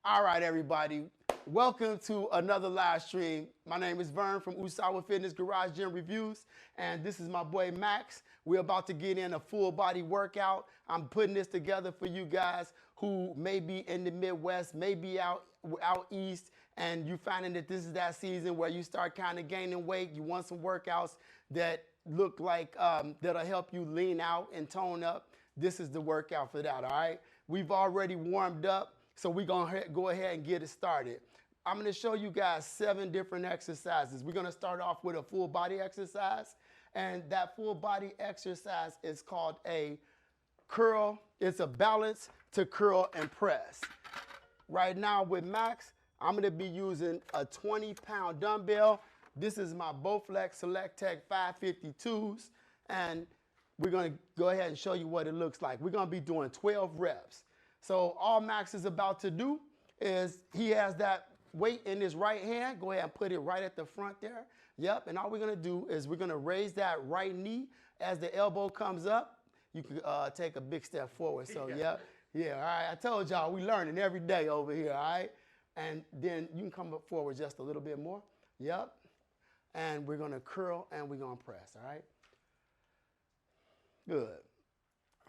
All right, everybody. Welcome to another live stream. My name is Vern from Usawa Fitness Garage Gym Reviews, and this is my boy Max. We're about to get in a full body workout. I'm putting this together for you guys who may be in the Midwest, may be out east, and you finding that this is that season where you start kind of gaining weight. You want some workouts that look like that'll help you lean out and tone up. This is the workout for that, all right? We've already warmed up. So we're gonna go ahead and get it started. I'm gonna show you guys 7 different exercises. We're gonna start off with a full body exercise. And that full body exercise is called a curl. It's a balance to curl and press. Right now with Max, I'm gonna be using a 20-pound dumbbell. This is my Bowflex Select Tech 552s. And we're gonna go ahead and show you what it looks like. We're gonna be doing 12 reps. So all Max is about to do is he has that weight in his right hand. Go ahead and put it right at the front there. Yep, and all we're gonna do is we're gonna raise that right knee as the elbow comes up. You can take a big step forward. So yeah, all right, I told y'all we learning every day over here, all right? And then you can come up forward just a little bit more. Yep, and we're gonna curl and we're gonna press, all right? Good.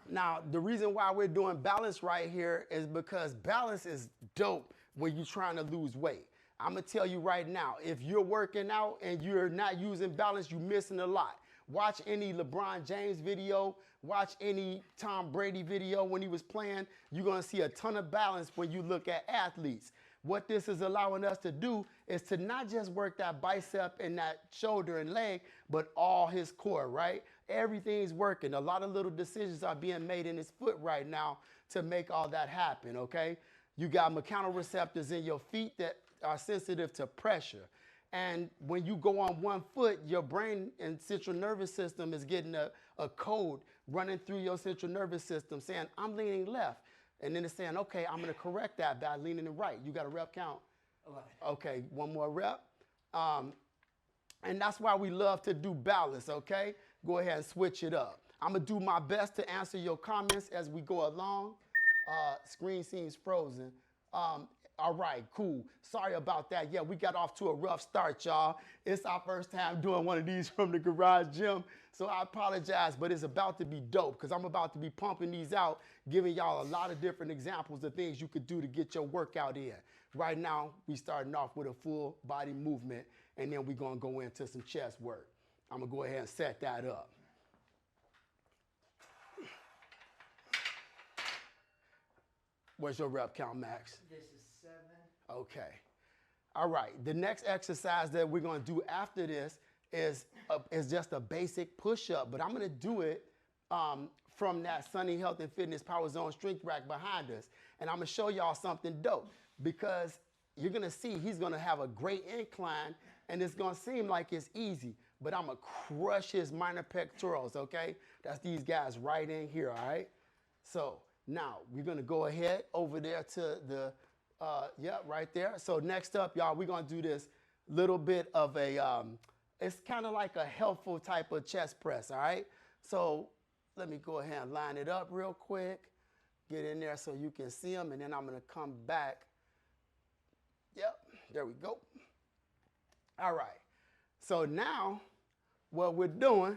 Now, the reason why we're doing balance right here is because balance is dope when you're trying to lose weight. I'm gonna tell you right now, if you're working out and you're not using balance, you're missing a lot. Watch any LeBron James video, watch any Tom Brady video when he was playing. You're gonna see a ton of balance when you look at athletes. What this is allowing us to do is to not just work that bicep and that shoulder and leg, but all his core, right? Everything's working. A lot of little decisions are being made in his foot right now to make all that happen, okay? You got mechanoreceptors in your feet that are sensitive to pressure. And when you go on one foot, your brain and central nervous system is getting a code running through your central nervous system saying, I'm leaning left. And then it's saying, okay, I'm gonna correct that by leaning to right. You got a rep count? 11. Okay, one more rep. And that's why we love to do balance, okay? Go ahead and switch it up. I'm gonna do my best to answer your comments as we go along. Screen seems frozen. All right, cool. Sorry about that. Yeah, we got off to a rough start, y'all. It's our first time doing one of these from the garage gym, so I apologize, but it's about to be dope because I'm about to be pumping these out, giving y'all a lot of different examples of things you could do to get your workout in. Right now, we starting off with a full body movement, and then we're gonna go into some chest work. I'm gonna go ahead and set that up. What's your rep count, Max? This is 7. Okay. All right. The next exercise that we're going to do after this is just a basic push-up, but I'm going to do it from that Sunny Health and Fitness Power Zone strength rack behind us. And I'm going to show y'all something dope because you're going to see he's going to have a great incline and it's going to seem like it's easy, but I'm going to crush his minor pectorals, okay? That's these guys right in here, all right? So now we're gonna go ahead over there to the, yeah, right there. So next up, y'all, we're gonna do this little bit of a, it's kind of like a helpful type of chest press, all right? So let me go ahead and line it up real quick, get in there so you can see them, and then I'm gonna come back. Yep, there we go. All right, so now what we're doing,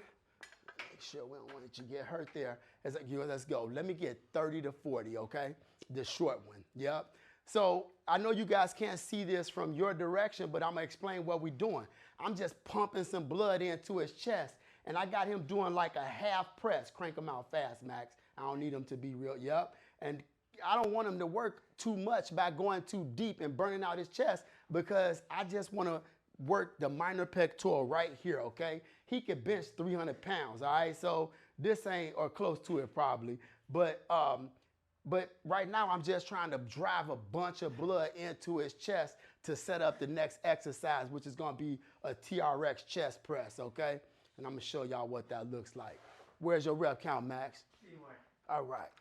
make sure we don't want you to get hurt there. It's like, let's go. Let me get 30 to 40, okay? The short one, yep. So I know you guys can't see this from your direction, but I'm gonna explain what we're doing. I'm just pumping some blood into his chest, and I got him doing like a half press. Crank him out fast, Max. I don't need him to be real, yep. And I don't want him to work too much by going too deep and burning out his chest because I just wanna work the minor pectoral right here, okay? He could bench 300 pounds, all right? So this ain't, or close to it probably, but right now I'm just trying to drive a bunch of blood into his chest to set up the next exercise, which is gonna be a TRX chest press, okay? And I'm gonna show y'all what that looks like. Where's your rep count, Max? 3 more. All right.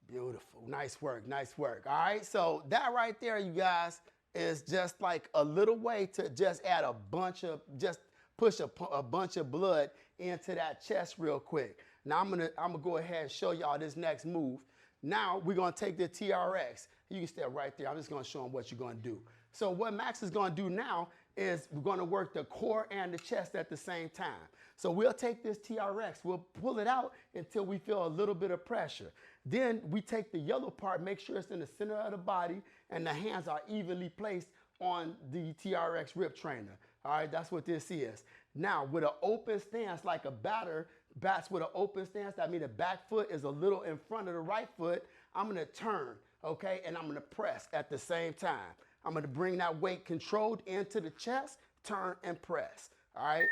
Beautiful, nice work, nice work. All right, so that right there, you guys, is just like a little way to just add a bunch of, just push a bunch of blood into that chest real quick. Now I'm gonna go ahead and show y'all this next move. Now we're gonna take the TRX. You can stay right there. I'm just gonna show them what you're gonna do. So what Max is gonna do now is we're gonna work the core and the chest at the same time. So we'll take this TRX, we'll pull it out until we feel a little bit of pressure. Then we take the yellow part, make sure it's in the center of the body and the hands are evenly placed on the TRX rip trainer. All right, that's what this is. Now with an open stance, like a batter bats with an open stance, that means the back foot is a little in front of the right foot. I'm gonna turn, okay, and I'm gonna press at the same time. I'm gonna bring that weight controlled into the chest, turn and press. All right,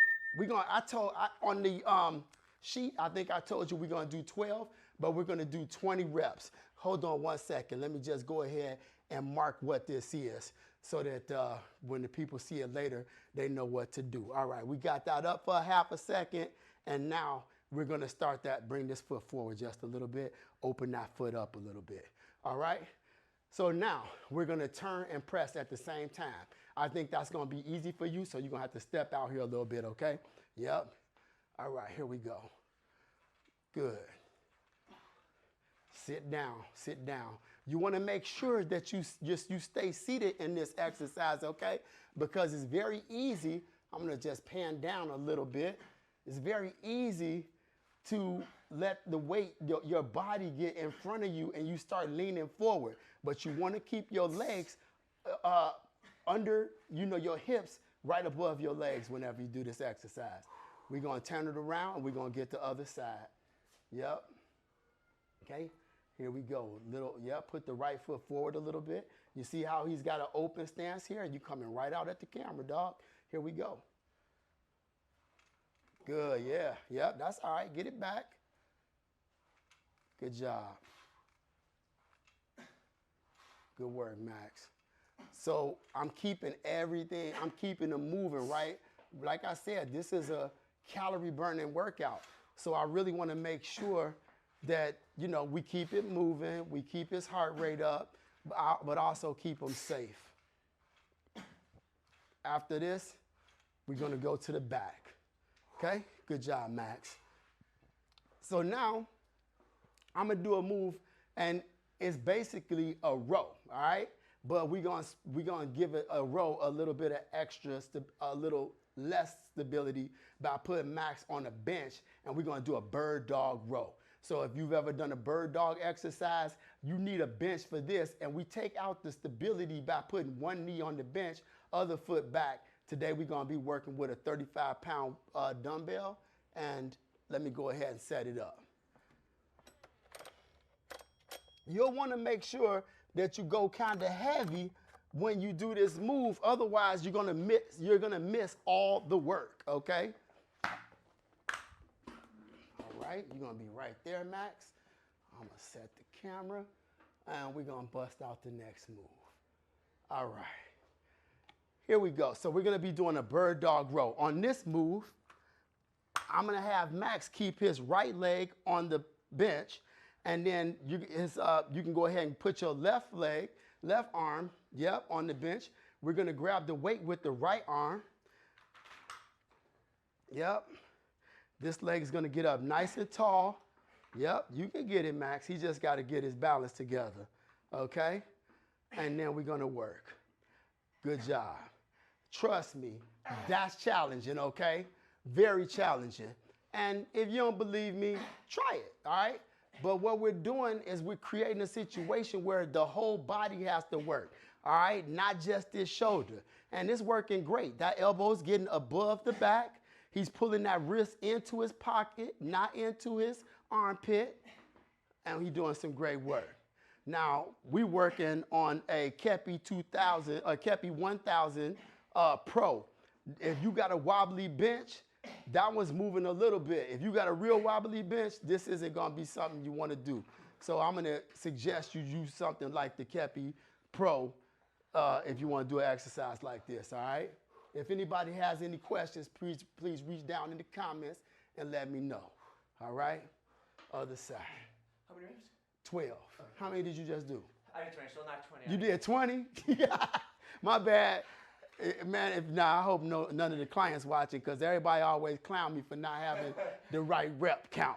on the sheet, I think I told you we're gonna do 12, but we're gonna do 20 reps. Hold on one second. Let me just go ahead and mark what this is so that when the people see it later, they know what to do. All right, we got that up for a half a second, and now we're gonna start that, bring this foot forward just a little bit, open that foot up a little bit. All right? So now we're gonna turn and press at the same time. I think that's gonna be easy for you, so you're gonna have to step out here a little bit, okay? Yep. All right, here we go. Good. Sit down, sit down. You wanna make sure that you stay seated in this exercise, okay? Because it's very easy. I'm gonna just pan down a little bit. It's very easy to let the weight, your body get in front of you and you start leaning forward. But you want to keep your legs under, your hips right above your legs whenever you do this exercise. We're going to turn it around and we're going to get the other side. Yep. Okay. Here we go. Put the right foot forward a little bit. You see how he's got an open stance here? You coming right out at the camera, dog. Here we go. Good, yeah. Yep, that's all right. Get it back. Good job. Good work, Max. So I'm keeping everything, I'm keeping them moving, right? Like I said, this is a calorie burning workout. So I really want to make sure that, we keep it moving, we keep his heart rate up, but also keep him safe. After this, we're going to go to the back. Okay, good job, Max. So now I'm gonna do a move, and it's basically a row, all right? But we're gonna give it a row a little bit of extra, a little less stability by putting Max on a bench, and we're gonna do a bird dog row. So if you've ever done a bird dog exercise, you need a bench for this, and we take out the stability by putting one knee on the bench, other foot back. Today we're gonna be working with a 35-pound dumbbell, and let me go ahead and set it up. You'll wanna make sure that you go kinda heavy when you do this move, otherwise you're gonna miss all the work, okay? All right, you're gonna be right there, Max. I'm gonna set the camera, and we're gonna bust out the next move. All right. Here we go. So we're going to be doing a bird dog row. On this move, I'm going to have Max keep his right leg on the bench, and then you can go ahead and put your left arm, on the bench. We're going to grab the weight with the right arm. Yep. This leg is going to get up nice and tall. Yep, you can get it, Max. He just got to get his balance together. Okay? And then we're going to work. Good job. Trust me, that's challenging, okay? Very challenging. And if you don't believe me, try it, all right? But what we're doing is we're creating a situation where the whole body has to work, all right? Not just this shoulder. And it's working great. That elbow's getting above the back. He's pulling that wrist into his pocket, not into his armpit. And he's doing some great work. Now, we're working on a Kepi 1000 Pro. If you got a wobbly bench, that one's moving a little bit. If you got a real wobbly bench, this isn't gonna be something you wanna do. So I'm gonna suggest you use something like the Kepi Pro if you wanna do an exercise like this, all right? If anybody has any questions, please reach down in the comments and let me know, all right? Other side. How many reps? 12. Okay. How many did you just do? I did 20, so not 20. You did 20? Yeah. My bad. Man, I hope none of the clients watching, because everybody always clown me for not having the right rep count.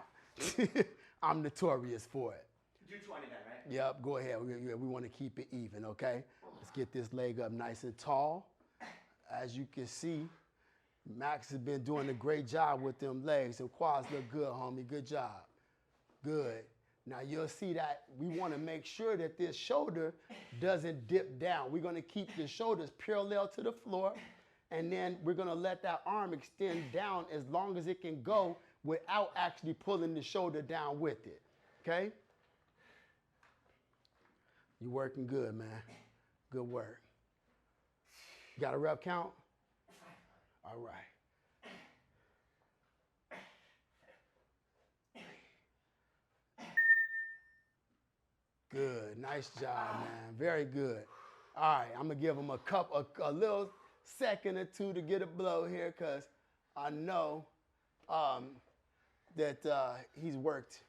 I'm notorious for it. Do 20 then, right? Yep, go ahead. We want to keep it even, okay? Let's get this leg up nice and tall. As you can see, Max has been doing a great job with them legs. The quads look good, homie. Good job. Good. Now you'll see that we want to make sure that this shoulder doesn't dip down. We're going to keep the shoulders parallel to the floor, and then we're going to let that arm extend down as long as it can go without actually pulling the shoulder down with it, okay? You're working good, man. Good work. You got a rep count? All right. Good. Nice job, man. Very good. All right. I'm going to give him a little second or two to get a blow here because I know that he's worked.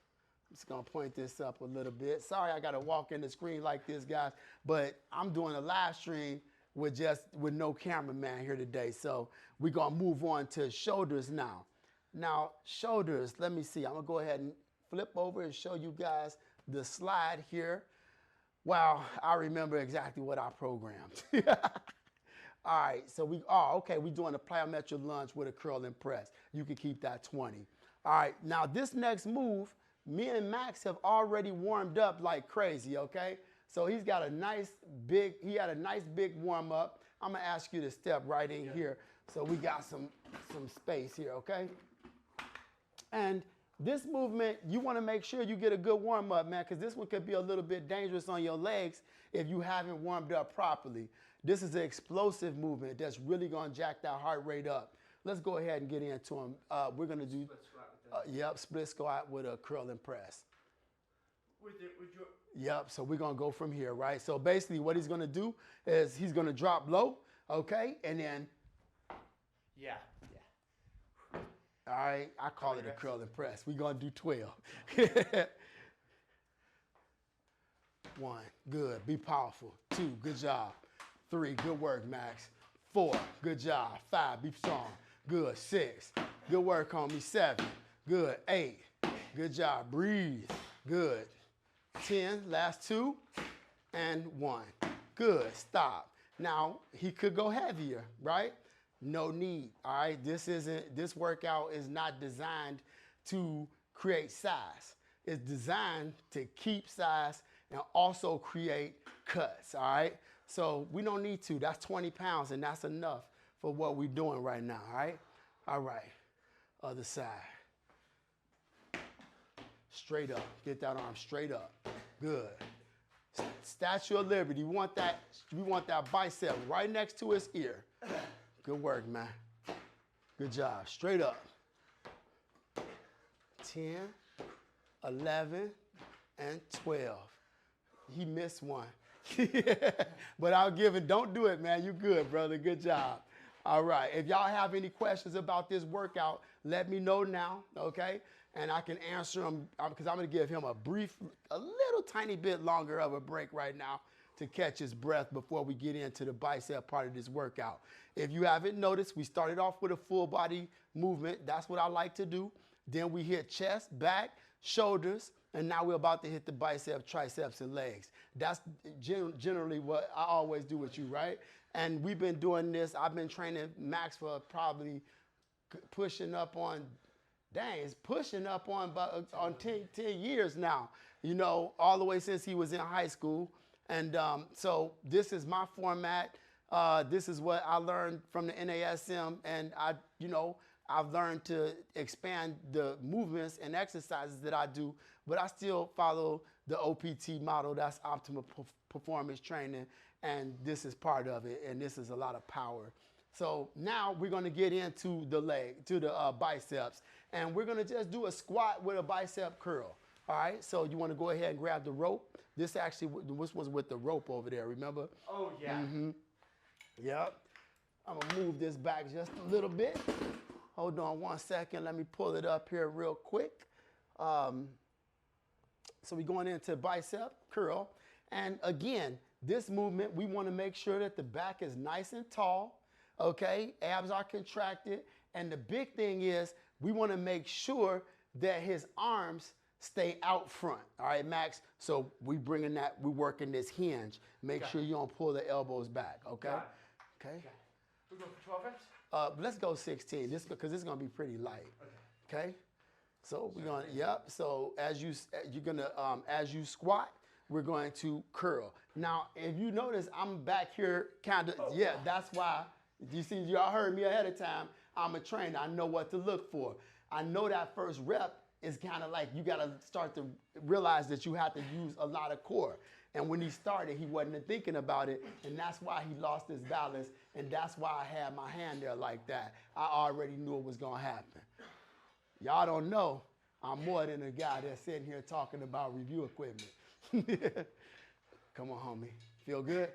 I'm just going to point this up a little bit. Sorry I got to walk in the screen like this, guys, but I'm doing a live stream with no cameraman here today. So we're going to move on to shoulders now. Now, shoulders, let me see. I'm going to go ahead and flip over and show you guys the slide here. Wow, I remember exactly what I programmed. All right, so we're doing a plyometric lunge with a curl and press. You can keep that 20. All right, now this next move, me and Max have already warmed up like crazy, okay? So he had a nice big warm up. I'm gonna ask you to step right in here. So we got some space here, okay? And this movement, you wanna make sure you get a good warm up, man, because this one could be a little bit dangerous on your legs if you haven't warmed up properly. This is an explosive movement that's really gonna jack that heart rate up. Let's go ahead and get into them. We're gonna do, split squat with a curl and press. Yep, so we're gonna go from here, right? So basically what he's gonna do is he's gonna drop low, okay? And then, Yeah. all right, I call it a curl and press. We're gonna do 12. 1, good, be powerful. 2, good job. 3, good work, Max. 4, good job. 5, be strong. Good, 6, good work, homie. 7, good. 8, good job. Breathe, good. 10, last 2, and 1. Good, stop. Now, he could go heavier, right? No need, all right? This workout is not designed to create size. It's designed to keep size and also create cuts, all right? So we don't need to. That's 20 pounds, and that's enough for what we're doing right now, all right? All right, other side. Straight up, get that arm straight up. Good. Statue of Liberty. We want that bicep right next to his ear. Good work, man. Good job. Straight up. 10, 11, and 12. He missed one. But I'll give it. Don't do it, man. You good, brother. Good job. All right. If y'all have any questions about this workout, let me know now, okay? And I can answer them because I'm going to give him a little tiny bit longer of a break right now to catch his breath before we get into the bicep part of this workout. If you haven't noticed, we started off with a full body movement. That's what I like to do. Then we hit chest, back, shoulders, and now we're about to hit the biceps, triceps, and legs. That's generally what I always do with you, right? And we've been doing this. I've been training Max for probably pushing up on about 10 years now, you know, all the way since he was in high school. And so this is my format. This is what I learned from the NASM, and I've learned to expand the movements and exercises that I do, but I still follow the OPT model. That's optimal performance training, and this is part of it, and this is a lot of power. So now we're going to get into the biceps, and we're going to just do a squat with a bicep curl. All right, so you want to go ahead and grab the rope. This was with the rope over there, remember? Oh, yeah. Mm-hmm. Yep. I'm going to move this back just a little bit. Hold on 1 second. Let me pull it up here real quick. So we're going into bicep curl. And again, this movement, we want to make sure that the back is nice and tall. Okay, abs are contracted. And the big thing is we want to make sure that his arms stay out front. All right, Max? So we working this hinge. Make sure you don't pull the elbows back, okay? Got it. Okay? We go for 12 reps? Let's go 16, because it's gonna be pretty light. Okay? So we're gonna, so as as you squat, we're going to curl. Now, if you notice, I'm back here kind of, that's why, you see, y'all heard me ahead of time. I'm a trainer, I know what to look for. I know that first rep is kind of like, you gotta start to realize that you have to use a lot of core. And when he started, he wasn't thinking about it, and that's why he lost his balance, and that's why I had my hand there like that. I already knew it was gonna happen. Y'all don't know, I'm more than a guy that's sitting here talking about review equipment. Come on, homie. Feel good?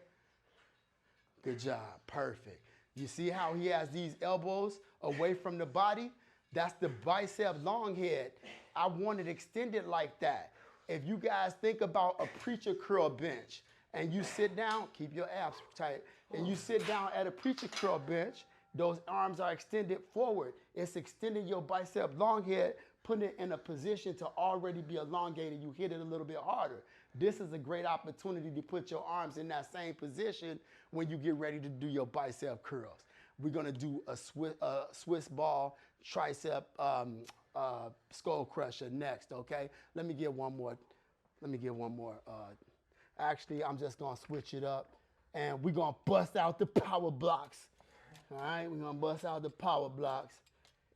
Good job. Perfect. You see how he has these elbows away from the body? That's the bicep long head. I want it extended like that. If you guys think about a preacher curl bench and you sit down, keep your abs tight, and you sit down at a preacher curl bench, those arms are extended forward. It's extending your bicep long head, putting it in a position to already be elongated. You hit it a little bit harder. This is a great opportunity to put your arms in that same position when you get ready to do your bicep curls. We're gonna do a Swiss ball tricep skull crusher next, okay? Let me get one more. Actually, I'm just gonna switch it up, and we're gonna bust out the power blocks. All right, we're gonna bust out the power blocks.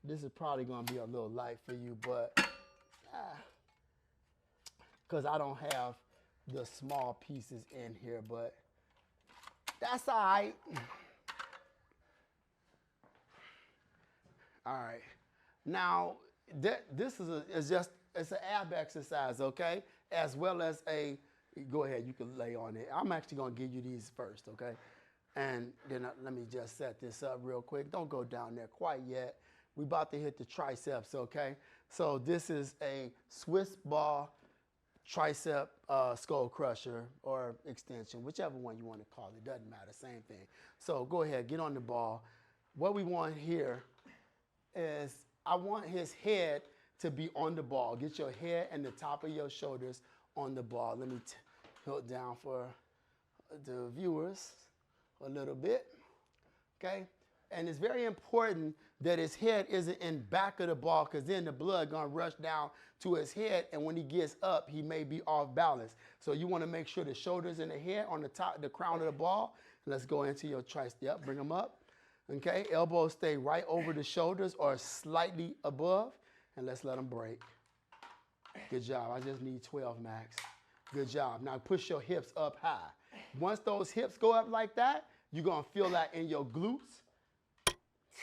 This is probably gonna be a little light for you, but because I don't have the small pieces in here, but that's all right. All right. Now, this is it's an ab exercise, okay? As well as go ahead, you can lay on it. I'm actually gonna give you these first, okay? And then let me just set this up real quick. Don't go down there quite yet. We about to hit the triceps, okay? So this is a Swiss ball tricep skull crusher or extension, whichever one you want to call it, doesn't matter, same thing. So go ahead, get on the ball. What we want here is I want his head to be on the ball. Get your head and the top of your shoulders on the ball. Let me hold down for the viewers a little bit, okay? And it's very important that his head isn't in back of the ball, because then the blood gonna rush down to his head, and when he gets up, he may be off balance. So you wanna make sure the shoulders and the head on the top, the crown of the ball. Let's go into your tricep. Yep, bring them up. Okay, elbows stay right over the shoulders or slightly above, and let's let them break. Good job. I just need 12, Max. Good job. Now push your hips up high. Once those hips go up like that, you're gonna feel that in your glutes.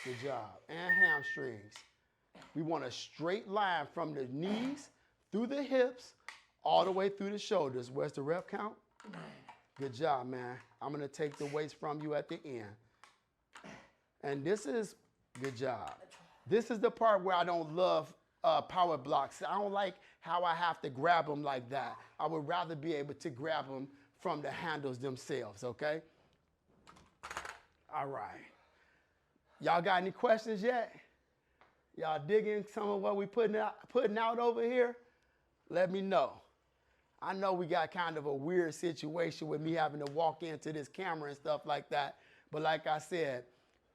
Good job. And hamstrings. We want a straight line from the knees through the hips all the way through the shoulders. Where's the rep count? Good job, man. I'm gonna take the weights from you at the end. And this is, good job. This is the part where I don't love power blocks. I don't like how I have to grab them like that. I would rather be able to grab them from the handles themselves, okay? All right. Y'all got any questions yet? Y'all digging some of what we putting out over here? Let me know. I know we got kind of a weird situation with me having to walk into this camera and stuff like that. But like I said,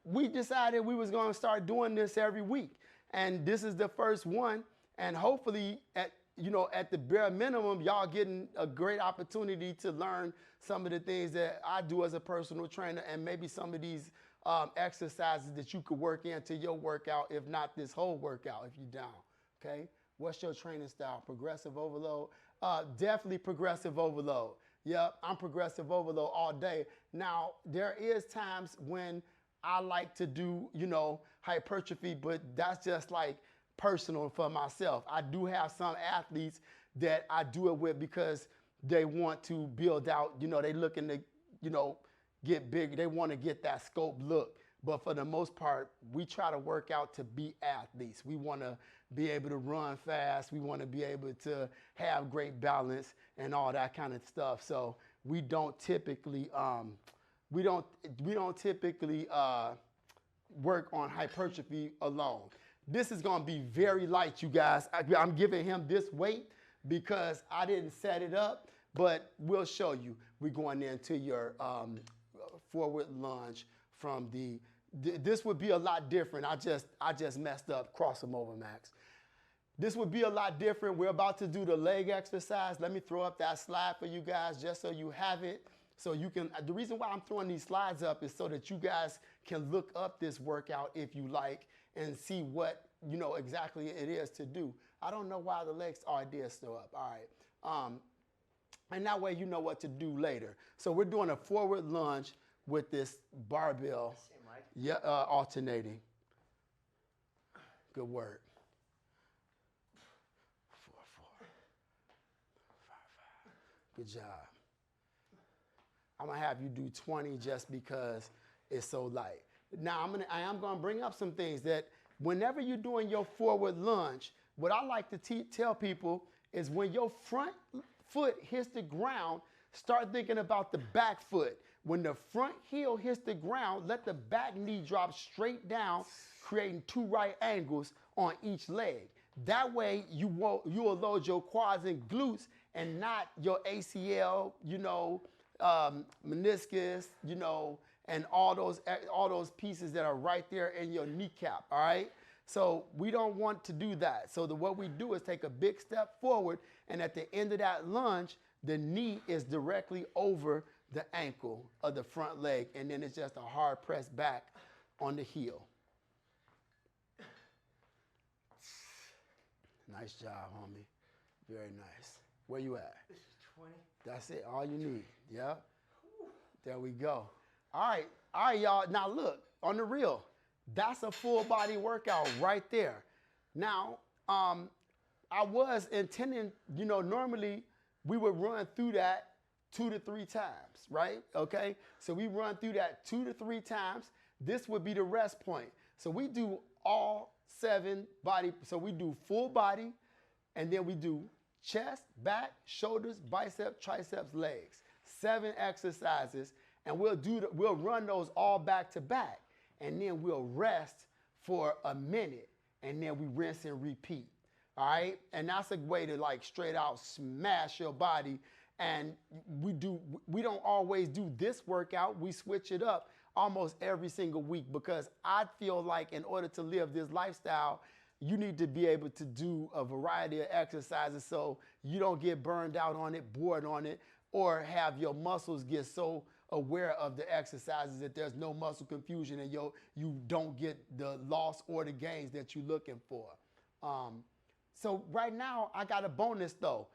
we decided we was gonna start doing this every week. And this is the first one. And hopefully at the bare minimum, y'all getting a great opportunity to learn some of the things that I do as a personal trainer, and maybe some of these exercises that you could work into your workout, if not this whole workout, if you're down, okay? What's your training style? Progressive overload? Definitely progressive overload. Yep, I'm progressive overload all day. Now, there is times when I like to do, hypertrophy, but that's just like personal for myself. I do have some athletes that I do it with because they want to build out, they looking to, get big. They want to get that scope look. But for the most part, we try to work out to be athletes. We want to be able to run fast. We want to be able to have great balance and all that kind of stuff. So we don't typically work on hypertrophy alone. This is going to be very light, you guys. I'm giving him this weight because I didn't set it up, but we'll show you. We're going into your forward lunge from this would be a lot different. I just messed up. Cross them over, Max. This would be a lot different. We're about to do the leg exercise. Let me throw up that slide for you guys just so you have it. So you can, the reason why I'm throwing these slides up is so that you guys can look up this workout if you like and see what, exactly it is to do. I don't know why the legs are there still up. All right. And that way you know what to do later. So we're doing a forward lunge with this barbell. Yeah, alternating. Good work. 4, 4, 5, 5. Good job. I'm gonna have you do 20 just because it's so light. Now I am gonna bring up some things that whenever you're doing your forward lunge, what I like to tell people is when your front foot hits the ground, start thinking about the back foot. When the front heel hits the ground, let the back knee drop straight down, creating 2 right angles on each leg. That way you will load your quads and glutes and not your ACL, meniscus, and all those pieces that are right there in your kneecap, all right? So we don't want to do that. So what we do is take a big step forward, and at the end of that lunge, the knee is directly over the ankle of the front leg, and then it's just a hard press back on the heel. Nice job, homie. Very nice. Where you at? This is 20. That's it, all you need. Yep. There we go. All right, y'all. Now look, on the real, that's a full body workout right there. Now, I was intending, normally we would run through that 2 to 3 times, right? Okay, so we run through that 2 to 3 times. This would be the rest point. So we do all 7 body, so we do full body, and then we do chest, back, shoulders, bicep, triceps, legs. 7 exercises, and we'll run those all back to back, and then we'll rest for a minute, and then we rinse and repeat. All right, and that's a way to straight out smash your body. And we don't always do this workout. We switch it up almost every single week because I feel like in order to live this lifestyle, you need to be able to do a variety of exercises so you don't get burned out on it, bored on it, or have your muscles get so aware of the exercises that there's no muscle confusion and you don't get the loss or the gains that you're looking for. So right now I got a bonus though.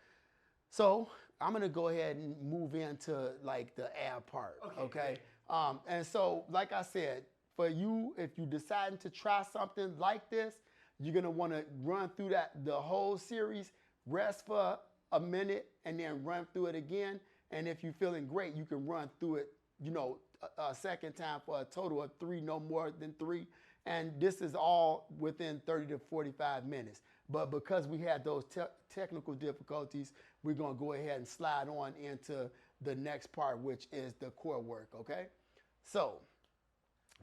So I'm gonna go ahead and move into the ab part, okay? And so, like I said, for you, if you decide to try something like this, you're gonna wanna run through the whole series, rest for a minute, and then run through it again. And if you're feeling great, you can run through it, a second time for a total of 3, no more than 3. And this is all within 30 to 45 minutes. But because we had those technical difficulties, we're going to go ahead and slide on into the next part, which is the core work, okay? So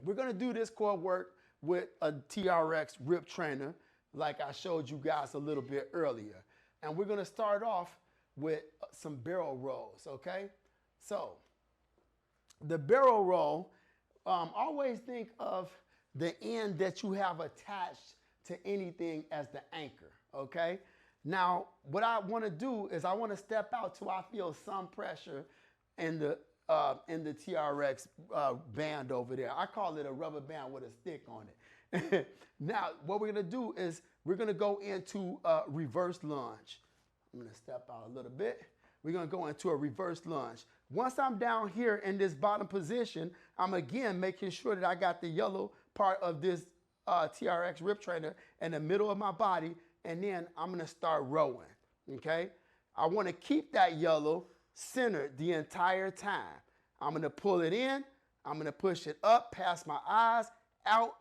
we're going to do this core work with a TRX rip trainer, like I showed you guys a little bit earlier. And we're going to start off with some barrel rolls, okay? So the barrel roll, always think of the end that you have attached to anything as the anchor, okay? Now, what I want to do is I want to step out till I feel some pressure in the TRX band over there. I call it a rubber band with a stick on it. Now, what we're going to do is we're going to go into a reverse lunge. I'm going to step out a little bit. We're going to go into a reverse lunge. Once I'm down here in this bottom position, I'm again making sure that I got the yellow part of this TRX rip trainer in the middle of my body, and then I'm going to start rowing, okay? I want to keep that yellow centered the entire time. I'm going to pull it in. I'm going to push it up past my eyes, out.